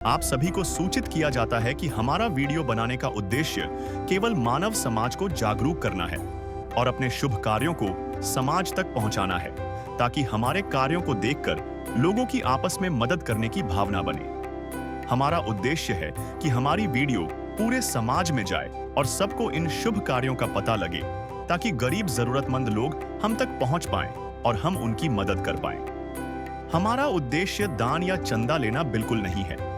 आप सभी को सूचित किया जाता है कि हमारा वीडियो बनाने का उद्देश्य केवल मानव समाज को जागरूक करना है और अपने शुभ कार्यों को समाज तक पहुंचाना है, ताकि हमारे कार्यों को देखकर लोगों की आपस में मदद करने की भावना बने। हमारा उद्देश्य है कि हमारी वीडियो पूरे समाज में जाए और सबको इन शुभ कार्यों का पता लगे, ताकि गरीब जरूरतमंद लोग हम तक पहुंच पाएं और हम उनकी मदद कर पाएं। हमारा उद्देश्य दान या चंदा लेना बिल्कुल नहीं है।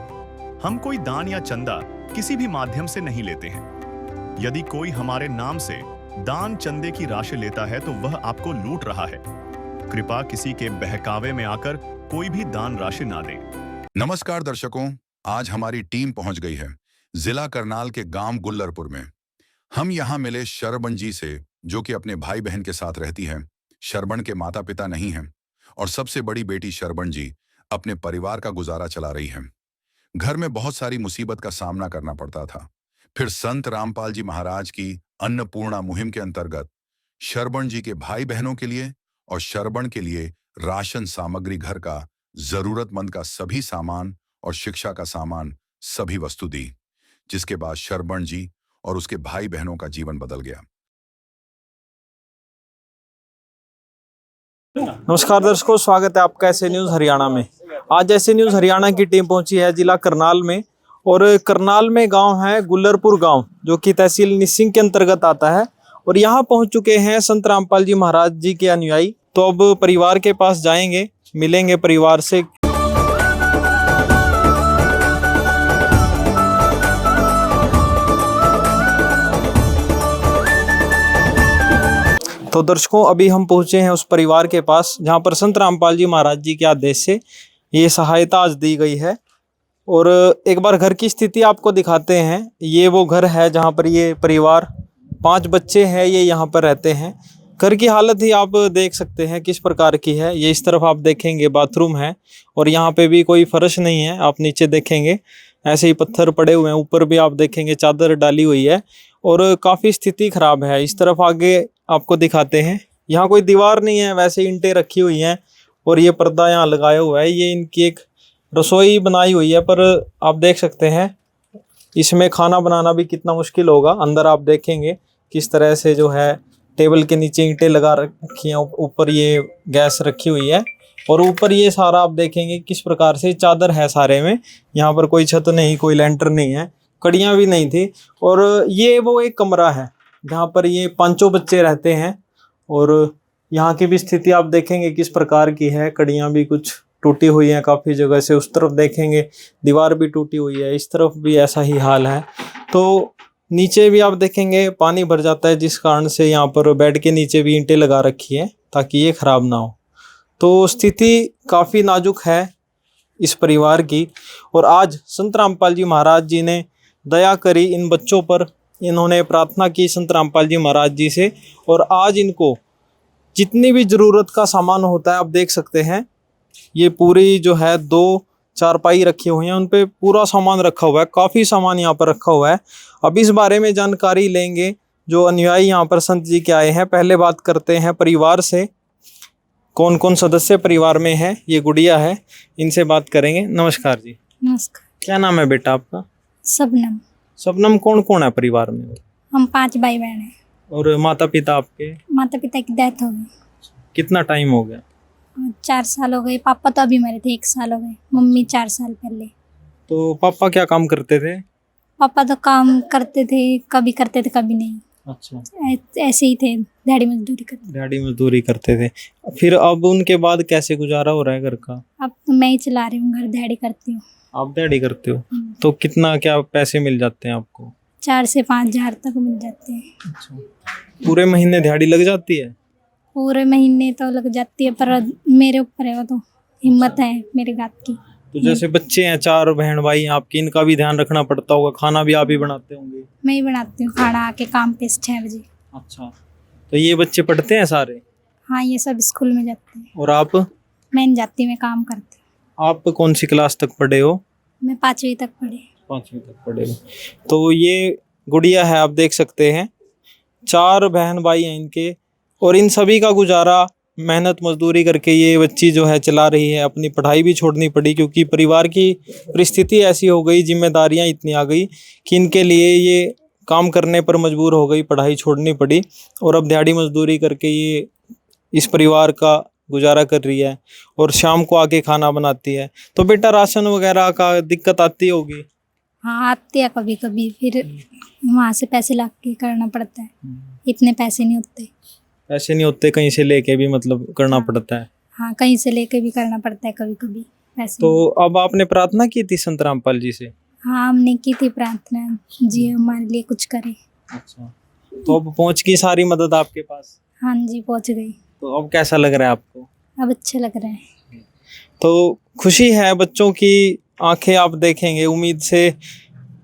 हम कोई दान या चंदा किसी भी माध्यम से नहीं लेते हैं। यदि कोई हमारे नाम से दान चंदे की राशि लेता है तो वह आपको लूट रहा है। कृपया किसी के बहकावे में आकर कोई भी दान राशि ना दें। नमस्कार दर्शकों, आज हमारी टीम पहुंच गई है जिला करनाल के गांव गुल्लरपुर में। हम यहां मिले शरबण जी से, जो कि अपने भाई बहन के साथ रहती हैं। शरबण के माता पिता नहीं हैं और सबसे बड़ी बेटी शरबण जी अपने परिवार का गुजारा चला रही हैं। घर में बहुत सारी मुसीबत का सामना करना पड़ता था। फिर संत रामपाल जी महाराज की अन्नपूर्णा मुहिम के अंतर्गत शरबण जी के भाई बहनों के लिए और शरबण के लिए राशन सामग्री, घर का जरूरतमंद का सभी सामान और शिक्षा का सामान, सभी वस्तु दी, जिसके बाद शरबण जी और उसके भाई बहनों का जीवन बदल गया। नमस्कार दर्शकों, स्वागत है आपका ऐसे न्यूज़ हरियाणा में। आज ऐसे न्यूज़ हरियाणा की टीम पहुंची है जिला करनाल में, और करनाल में गांव है गुल्लरपुर गांव, जो कि तहसील निसिंग के अंतर्गत आता है। और यहां पहुंच चुके हैं संत रामपाल जी महाराज जी के अनुयायी। तो अब परिवार के पास जाएंगे, मिलेंगे परिवार से। तो दर्शकों, अभी हम पहुंचे हैं उस परिवार के पास जहां पर संत रामपाल जी महाराज जी के आदेश से ये सहायता आज दी गई है। और एक बार घर की स्थिति आपको दिखाते हैं। ये वो घर है जहां पर ये परिवार, 5 बच्चे हैं, ये यहाँ पर रहते हैं। घर की हालत ही आप देख सकते हैं किस प्रकार की है। ये इस तरफ आप देखेंगे बाथरूम है, और यहाँ पे भी कोई फर्श नहीं है। आप नीचे देखेंगे ऐसे ही पत्थर पड़े हुए हैं। ऊपर भी आप देखेंगे चादर डाली हुई है, और काफ़ी स्थिति खराब है। इस तरफ आगे आपको दिखाते हैं, यहाँ कोई दीवार नहीं है, वैसे ईंटें रखी हुई हैं, और ये पर्दा यहाँ लगाया हुआ है। ये इनकी एक रसोई बनाई हुई है, पर आप देख सकते हैं इसमें खाना बनाना भी कितना मुश्किल होगा। अंदर आप देखेंगे किस तरह से जो है टेबल के नीचे ईंटें लगा रखी हैं, ऊपर ये गैस रखी हुई है, और ऊपर ये सारा आप देखेंगे किस प्रकार से चादर है सारे में। यहाँ पर कोई छत नहीं, कोई लेंटर नहीं है, कड़ियाँ भी नहीं थी। और ये वो एक कमरा है जहाँ पर ये 5 बच्चे रहते हैं। और यहाँ की भी स्थिति आप देखेंगे किस प्रकार की है। कड़ियाँ भी कुछ टूटी हुई हैं काफ़ी जगह से। उस तरफ देखेंगे दीवार भी टूटी हुई है, इस तरफ भी ऐसा ही हाल है। तो नीचे भी आप देखेंगे पानी भर जाता है, जिस कारण से यहाँ पर बेड के नीचे भी ईंटें लगा रखी हैं ताकि ये ख़राब ना हो। तो स्थिति काफ़ी नाजुक है इस परिवार की। और आज संत रामपाल जी महाराज जी ने दया करी इन बच्चों पर। इन्होंने प्रार्थना की संत रामपाल जी महाराज जी से, और आज इनको जितनी भी ज़रूरत का सामान होता है आप देख सकते हैं। ये पूरी जो है 2 चारपाई रखी हुई हैं, उन पे पूरा सामान रखा हुआ है। काफ़ी सामान यहाँ पर रखा हुआ है। अब इस बारे में जानकारी लेंगे जो अनुयायी यहाँ पर संत जी के आए हैं। पहले बात करते हैं परिवार से, कौन कौन सदस्य परिवार में है। ये गुड़िया है, इनसे बात करेंगे। नमस्कार जी। नमस्कार। क्या नाम है बेटा आपका? सबनम। सबनम, कौन कौन है परिवार में? हम 5 भाई बहन हैं। और माता पिता आपके? माता पिता की डेथ हो गई। कितना टाइम हो गया? 4 साल हो गए। पापा तो अभी मरे थे, 1 साल हो गए। मम्मी 4 साल पहले। तो पापा क्या काम करते थे? पापा तो काम करते थे, कभी करते थे कभी नहीं। अच्छा, ऐसे ही थे, दिहाड़ी मजदूरी करते। दिहाड़ी मजदूरी करते थे। फिर अब उनके बाद कैसे गुजारा हो रहा है घर का? अब तो मैं ही चला रही हूँ घर, दिहाड़ी करती हूँ। आप दिहाड़ी करते हो? तो कितना क्या पैसे मिल जाते हैं आपको? 4 से 5 हज़ार तक मिल जाते हैं। अच्छा, पूरे महीने दिहाड़ी लग जाती है? पूरे महीने तो लग जाती है, पर मेरे ऊपर है वो, तो हिम्मत है मेरे गात की। तो जैसे बच्चे हैं, 4 बहन भाई आपकी, इनका भी ध्यान रखना पड़ता होगा। खाना भी आप ही बनाते होंगे? मैं ही बनाती हूँ खाना, आके काम पे 6 बजे। अच्छा, तो ये बच्चे पढ़ते हैं सारे? हाँ, ये सब स्कूल में जाते हैं। और आप? मैं नहीं जाती, मैं काम करती हूँ। आप कौन सी क्लास तक पढ़े हो? मैं 5वीं तक पढ़ी। 5वीं तक पढ़े हो। तो ये गुड़िया है, आप देख सकते हैं। 4 बहन भाई हैं इनके, और इन सभी का गुजारा मेहनत मजदूरी करके ये बच्ची जो है चला रही है, अपनी पढ़ाई भी छोड़नी पड़ी क्योंकि परिवार की परिस्थिति ऐसी हो गई, जिम्मेदारियां इतनी आ गई कि इनके लिए ये काम करने पर मजबूर हो गई, पढ़ाई छोड़नी पड़ी और अब दिहाड़ी मजदूरी करके ये इस परिवार का गुजारा कर रही है और शाम को आके खाना बनाती है। तो बेटा राशन वगैरह का दिक्कत आती होगी? हाँ आती है कभी कभी, फिर वहाँ से पैसे ला के करना पड़ता है, इतने पैसे नहीं होते। पैसे नहीं होते, कहीं से लेके भी मतलब करना पड़ता है। हाँ कहीं से लेके भी करना पड़ता है कभी कभी पैसे। तो अब आपने प्रार्थना की थी संत रामपाल जी से? हाँ हमने की थी प्रार्थना, जी हमारे लिए कुछ करे। अच्छा, तो अब पहुंच गई सारी मदद आपके पास? हाँ जी पहुँच गई। तो अब कैसा लग रहा है आपको? अब अच्छा लग रहा है। तो खुशी है, बच्चों की आंखें आप देखेंगे उम्मीद से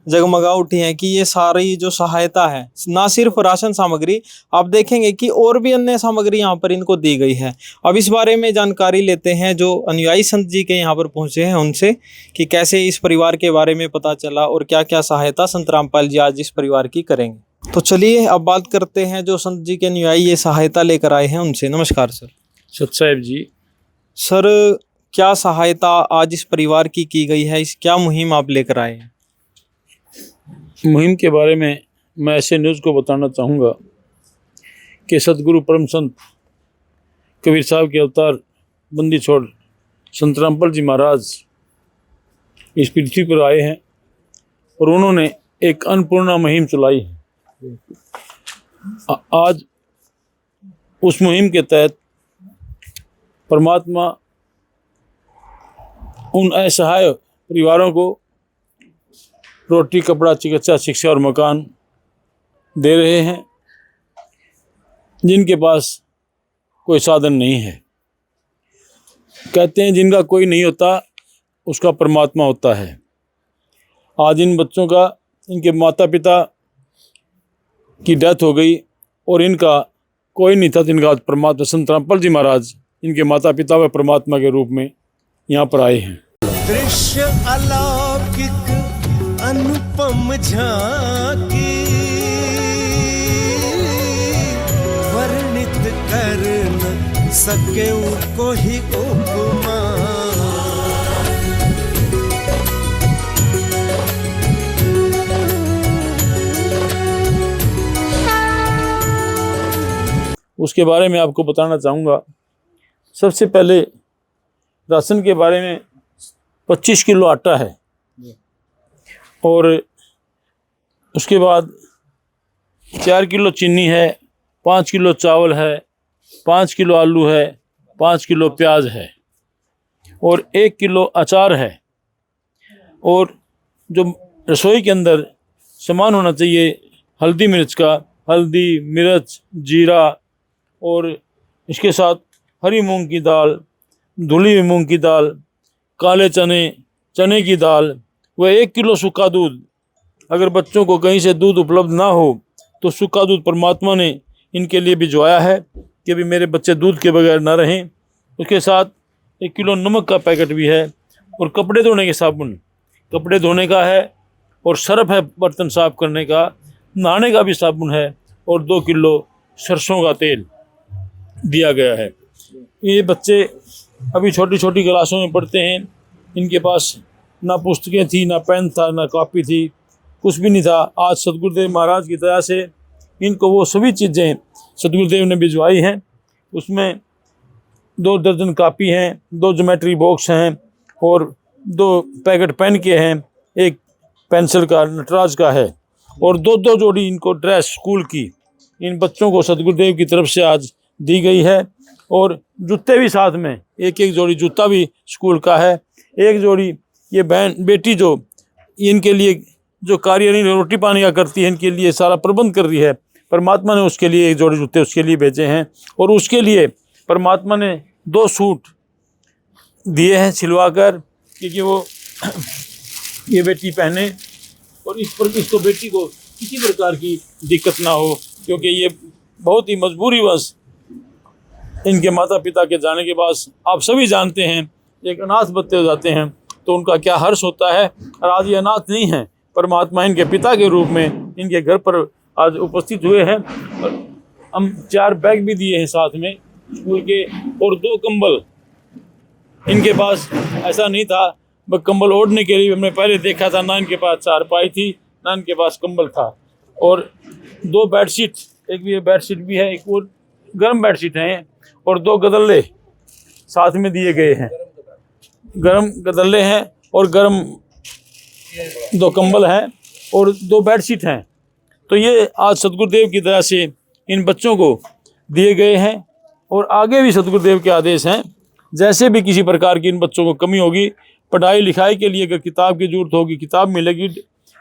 जगमगा उठी हैं कि ये सारी जो सहायता है, ना सिर्फ राशन सामग्री, आप देखेंगे कि और भी अन्य सामग्री यहाँ पर इनको दी गई है। अब इस बारे में जानकारी लेते हैं जो अनुयायी संत जी के यहाँ पर पहुँचे हैं उनसे, कि कैसे इस परिवार के बारे में पता चला और क्या क्या सहायता संत रामपाल जी आज इस परिवार की करेंगे। तो चलिए अब बात करते हैं जो संत जी के अनुयायी ये सहायता लेकर आए हैं उनसे। नमस्कार सर। सत साहिब जी। सर, क्या सहायता आज इस परिवार की गई है, इस क्या मुहिम आप लेकर आए हैं? मुहिम के बारे में मैं ऐसे न्यूज़ को बताना चाहूँगा कि सतगुरु परम संत कबीर साहब के अवतार बंदी छोड़ संत रामपाल जी महाराज इस पृथ्वी पर आए हैं और उन्होंने एक अन्नपूर्णा मुहिम चलाई है। आज उस मुहिम के तहत परमात्मा उन असहाय परिवारों को रोटी, कपड़ा, चिकित्सा, शिक्षा और मकान दे रहे हैं जिनके पास कोई साधन नहीं है। कहते हैं जिनका कोई नहीं होता उसका परमात्मा होता है। आज इन बच्चों का, इनके माता पिता की डेथ हो गई और इनका कोई नहीं था, जिनका परमात्मा संत रामपाल जी महाराज इनके माता पिता व परमात्मा के रूप में यहाँ पर आए हैं। दृश्य अलौकिक अनुपम झांकी वर्णित कर न सके कोई उपमा। उसके बारे में आपको बताना चाहूँगा। सबसे पहले राशन के बारे में 25 किलो आटा है और उसके बाद 4 किलो चीनी है, 5 किलो चावल है, 5 किलो आलू है, 5 किलो प्याज है और 1 किलो अचार है। और जो रसोई के अंदर सामान होना चाहिए, हल्दी मिर्च का, हल्दी, मिर्च, जीरा और इसके साथ हरी मूंग की दाल, धुली हुई मूंग की दाल, काले चने, चने की दाल व 1 किलो सूखा दूध। अगर बच्चों को कहीं से दूध उपलब्ध ना हो तो सूखा दूध परमात्मा ने इनके लिए भिजवाया है कि भी मेरे बच्चे दूध के बगैर ना रहें। उसके साथ 1 किलो नमक का पैकेट भी है और कपड़े धोने के साबुन, कपड़े धोने का है और सर्फ है बर्तन साफ करने का, नहाने का भी साबुन है और 2 किलो सरसों का तेल दिया गया है। ये बच्चे अभी छोटी छोटी क्लासों में पढ़ते हैं, इनके पास ना पुस्तकें थी, ना पेन था, ना कॉपी थी, कुछ भी नहीं था। आज सतगुरुदेव महाराज की दया से इनको वो सभी चीज़ें सतगुरुदेव ने भिजवाई हैं। उसमें 2 दर्जन कापी हैं, 2 ज्योमेट्री बॉक्स हैं और 2 पैकेट पेन के हैं, 1 पेंसिल का नटराज का है और 2-2 जोड़ी इनको ड्रेस स्कूल की इन बच्चों को सतगुरुदेव की तरफ से आज दी गई है। और जूते भी साथ में, 1-1 जोड़ी जूता भी स्कूल का है। 1 जोड़ी ये बहन बेटी जो इनके लिए जो कार्य नहीं रोटी पानी का करती है, इनके लिए सारा प्रबंध कर रही है, परमात्मा ने उसके लिए 1 जोड़ी जूते उसके लिए भेजे हैं और उसके लिए परमात्मा ने 2 सूट दिए हैं सिलवा कर, क्योंकि वो ये बेटी पहने और इसको बेटी को किसी प्रकार की दिक्कत ना हो, क्योंकि ये बहुत ही मजबूरीवश इनके माता पिता के जाने के बाद आप सभी जानते हैं एक अनाथ बच्चे हो जाते हैं तो उनका क्या हर्ष होता है। और आज ये अनाथ नहीं है, परमात्मा इनके पिता के रूप में इनके घर पर आज उपस्थित हुए हैं और हम 4 बैग भी दिए हैं साथ में स्कूल के, और 2 कंबल इनके पास। ऐसा नहीं था बस कंबल ओढ़ने के लिए हमने पहले देखा था, ना इनके पास चारपाई थी ना इनके पास कंबल था। और 2 बेडशीट, एक भी बेडशीट भी है, एक और गर्म बेडशीट है, और 2 गदल्ले साथ में दिए गए हैं, गर्म गदल्ले हैं और गर्म 2 कंबल हैं और 2 बेडशीट हैं। तो ये आज सदगुरुदेव की दया से इन बच्चों को दिए गए हैं, और आगे भी सदगुरुदेव के आदेश हैं, जैसे भी किसी प्रकार की इन बच्चों को कमी होगी, पढ़ाई लिखाई के लिए अगर किताब की जरूरत होगी किताब मिलेगी,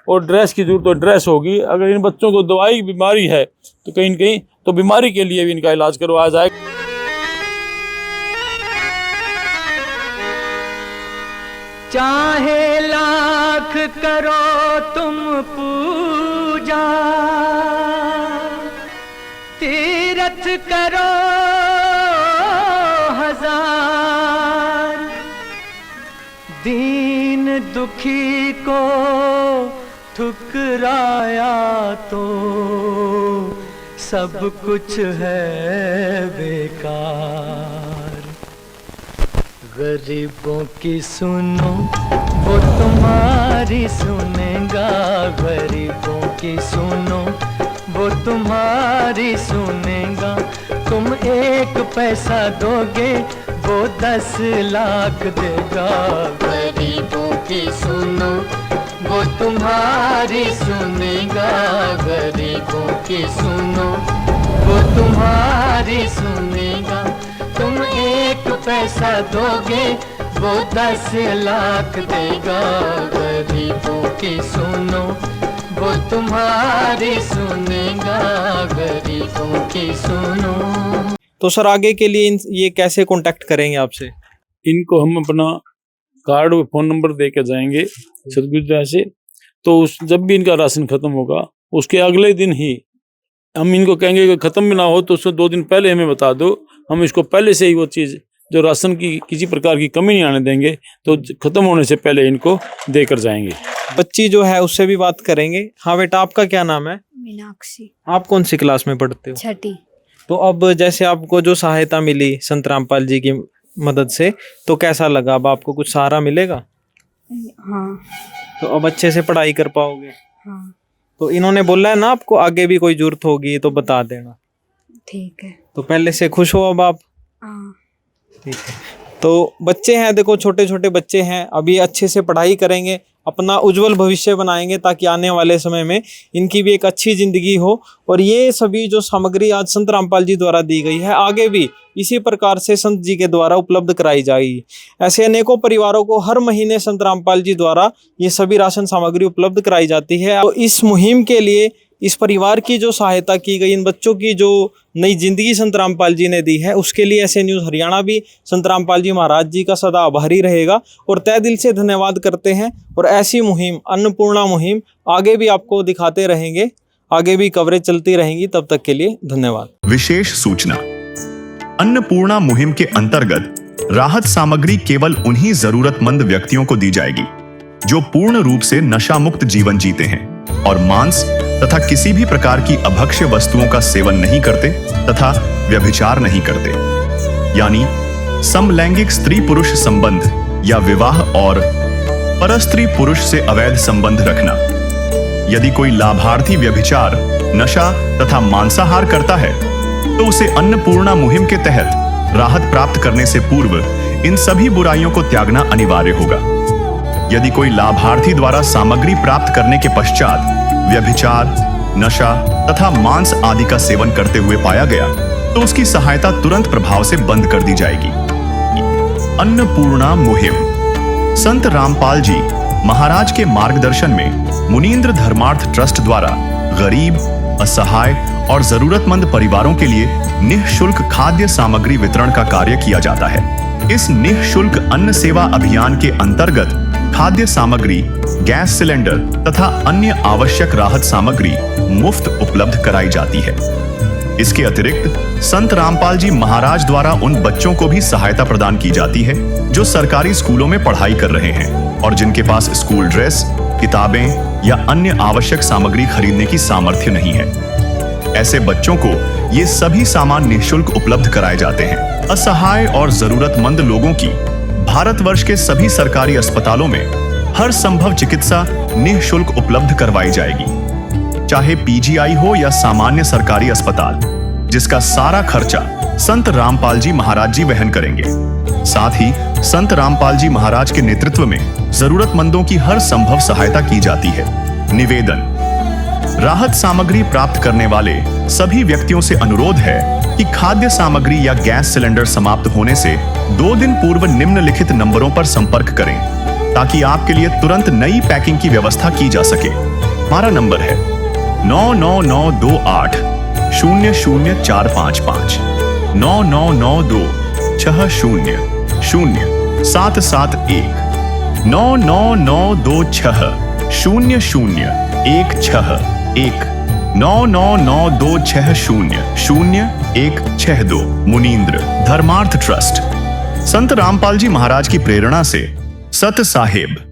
और ड्रेस की जरूरत हो ड्रेस होगी। अगर इन बच्चों को दवाई बीमारी है तो कहीं न कहीं तो बीमारी के लिए भी इनका इलाज करवाया जाए। चाहे लाख करो तुम पूजा, तीरथ करो हजार, दीन दुखी को ठुकराया तो सब कुछ है बेकार। गरीबों की सुनो वो तुम्हारी सुनेगा, गरीबों की सुनो वो तुम्हारी सुनेगा। तुम 1 पैसा दोगे वो 10 लाख देगा। गरीबों की सुनो वो तुम्हारी सुनेगा, गरीबों की सुनो वो तुम्हारी सुनेगा। तुम 1 पैसा दोगे वो 10 लाख देगा। गरीबों की सुनो वो तुम्हारी सुनेगा, गरीबों की सुनो। तो सर आगे के लिए ये कैसे कांटेक्ट करेंगे आपसे? इनको हम अपना कार्ड और फ़ोन नंबर दे के जाएंगे सदगुरुदेव से। तो जब भी इनका राशन खत्म होगा उसके अगले दिन ही हम इनको कहेंगे कि ख़त्म भी ना हो तो उससे 2 दिन पहले हमें बता दो, हम इसको पहले से ही वो चीज़ जो राशन की किसी प्रकार की कमी नहीं आने देंगे, तो ख़त्म होने से पहले इनको देकर जाएंगे। बच्ची जो है उससे भी बात करेंगे। हाँ बेटा, आपका क्या नाम है? मीनाक्षी, आप कौन सी क्लास में पढ़ते हो? 6ठी। तो अब जैसे आपको जो सहायता मिली संत रामपाल जी की मदद से, तो कैसा लगा? अब आपको कुछ सहारा मिलेगा? हाँ तो अब अच्छे से पढ़ाई कर पाओगे? हाँ तो इन्होंने बोला है ना आपको आगे भी कोई जरूरत होगी तो बता देना। ठीक है। तो पहले से खुश हो अब आप? हाँ ठीक है। तो बच्चे हैं, देखो छोटे छोटे बच्चे हैं, अभी अच्छे से पढ़ाई करेंगे, अपना उज्जवल भविष्य बनाएंगे ताकि आने वाले समय में इनकी भी एक अच्छी जिंदगी हो। और ये सभी जो सामग्री आज संत रामपाल जी द्वारा दी गई है, आगे भी इसी प्रकार से संत जी के द्वारा उपलब्ध कराई जाएगी। ऐसे अनेकों परिवारों को हर महीने संत रामपाल जी द्वारा ये सभी राशन सामग्री उपलब्ध कराई जाती है। तो इस मुहिम के लिए इस परिवार की जो सहायता की गई, इन बच्चों की जो नई जिंदगी संत रामपाल जी ने दी है, उसके लिए ऐसे न्यूज़ हरियाणा भी संत रामपाल जी महाराज जी का सदा आभारी रहेगा और तहे दिल से धन्यवाद करते हैं। और ऐसी मुहिम, अन्नपूर्णा मुहिम आगे भी आपको दिखाते रहेंगे, आगे भी कवरेज चलती रहेंगी। तब तक के लिए धन्यवाद। विशेष सूचना, अन्नपूर्णा मुहिम के अंतर्गत राहत सामग्री केवल उन्हीं जरूरतमंद व्यक्तियों को दी जाएगी जो पूर्ण रूप से नशा मुक्त जीवन जीते हैं और मांस तथा किसी भी प्रकार की अभक्ष्य वस्तुओं का सेवन नहीं करते तथा व्यभिचार नहीं करते, यानी समलैंगिक स्त्री पुरुष संबंध या विवाह और परस्त्री पुरुष से अवैध संबंध रखना। यदि कोई लाभार्थी व्यभिचार, नशा तथा मांसाहार करता है तो उसे अन्नपूर्णा मुहिम के तहत राहत प्राप्त करने से पूर्व इन सभी बुराइयों को त्यागना अनिवार्य होगा। यदि कोई लाभार्थी द्वारा सामग्री प्राप्त करने के पश्चात व्यभिचार, नशा तथा मांस आदि का सेवन करते हुए पाया गया तो उसकी सहायता तुरंत प्रभाव से बंद कर दी जाएगी। अन्नपूर्णा मुहिम संत रामपाल जी महाराज के मार्गदर्शन में मुनीन्द्र धर्मार्थ ट्रस्ट द्वारा गरीब, असहाय और जरूरतमंद परिवारों के लिए निःशुल्क खाद्य सामग्री वितरण का कार्य किया जाता है। इस निःशुल्क अन्न सेवा अभियान के अंतर्गत खाद्य सामग्री, गैस सिलेंडर तथा अन्य आवश्यक राहत सामग्री मुफ्त उपलब्ध कराई जाती है। इसके अतिरिक्त संत रामपाल जी महाराज द्वारा उन बच्चों को भी सहायता प्रदान की जाती है जो सरकारी स्कूलों में पढ़ाई कर रहे हैं और जिनके पास स्कूल ड्रेस, किताबें या अन्य आवश्यक सामग्री खरीदने की सामर्थ्य नहीं है। ऐसे बच्चों को ये सभी सामान निःशुल्क उपलब्ध कराए जाते हैं। असहाय और जरूरतमंद लोगों की भारतवर्ष के सभी सरकारी अस्पतालों में हर संभव चिकित्सा निःशुल्क उपलब्ध करवाई जाएगी, चाहे पीजीआई हो या सामान्य सरकारी अस्पताल, जिसका सारा खर्चा संत रामपाल जी महाराज जी वहन करेंगे। साथ ही संत रामपाल जी महाराज के नेतृत्व में जरूरतमंदों की हर संभव सहायता की जाती है। निवेदन: राहत सामग्री प्राप्त करने वाले सभी व्यक्तियों से अनुरोध है कि खाद्य सामग्री या गैस सिलेंडर समाप्त होने से 2 दिन पूर्व निम्नलिखित नंबरों पर संपर्क करें, ताकि आपके लिए तुरंत नई पैकिंग की व्यवस्था की जा सके। हमारा नंबर है 99928 00455 9992 60 0771 99926 0016 99926000162 मुनींद्र धर्मार्थ ट्रस्ट। संत रामपाल जी महाराज की प्रेरणा से सत साहिब